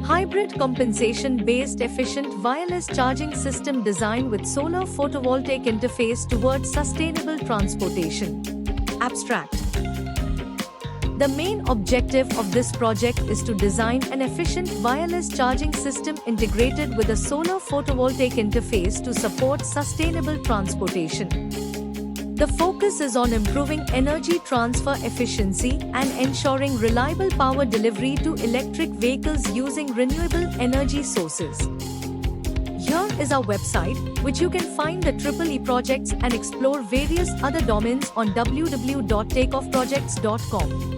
Hybrid compensation-based efficient wireless charging system designed with solar photovoltaic interface towards sustainable transportation. Abstract. The main objective of this project is to design an efficient wireless charging system integrated with a solar photovoltaic interface to support sustainable transportation. The focus is on improving energy transfer efficiency and ensuring reliable power delivery to electric vehicles using renewable energy sources. Here is our website, which you can find the EEE projects and explore various other domains on www.takeoffprojects.com.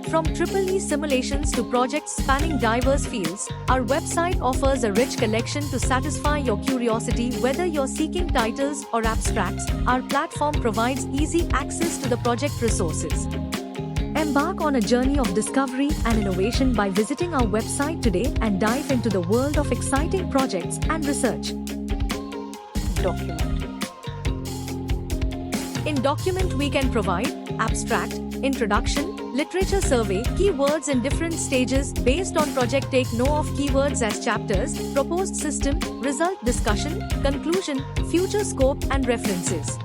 From EEE simulations to projects spanning diverse fields, our website offers a rich collection to satisfy your curiosity. Whether you're seeking titles or abstracts, our platform provides easy access to the project resources. Embark on a journey of discovery and innovation by visiting our website today and dive into the world of exciting projects and research. Document. In Document, we can provide abstract, introduction, literature survey, keywords in different stages based on project. Take note of keywords as chapters, proposed system, result discussion, conclusion, future scope and references.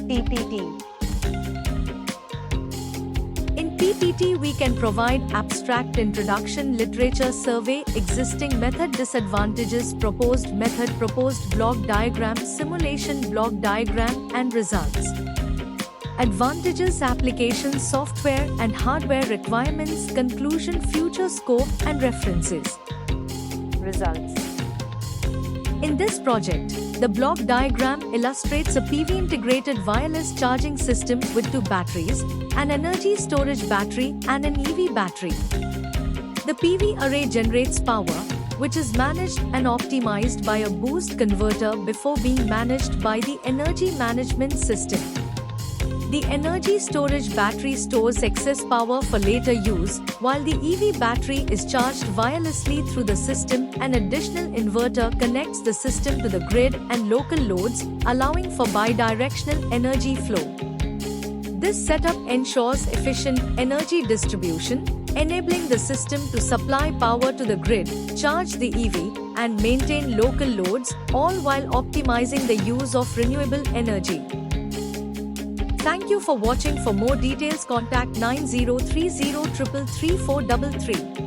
PPT. In PPT, we can provide abstract, introduction, literature survey, existing method, disadvantages, proposed method, proposed block diagram, simulation block diagram, and results. Advantages, applications, software and hardware requirements, conclusion, future scope and references. Results. In this project, the block diagram illustrates a PV integrated wireless charging system with 2 batteries, an energy storage battery and an EV battery. The PV array generates power, which is managed and optimized by a boost converter before being managed by the energy management system. The energy storage battery stores excess power for later use, while the EV battery is charged wirelessly through the system. An additional inverter connects the system to the grid and local loads, allowing for bidirectional energy flow. This setup ensures efficient energy distribution, enabling the system to supply power to the grid, charge the EV, and maintain local loads, all while optimizing the use of renewable energy. Thank you for watching. For more details, contact 9030333433.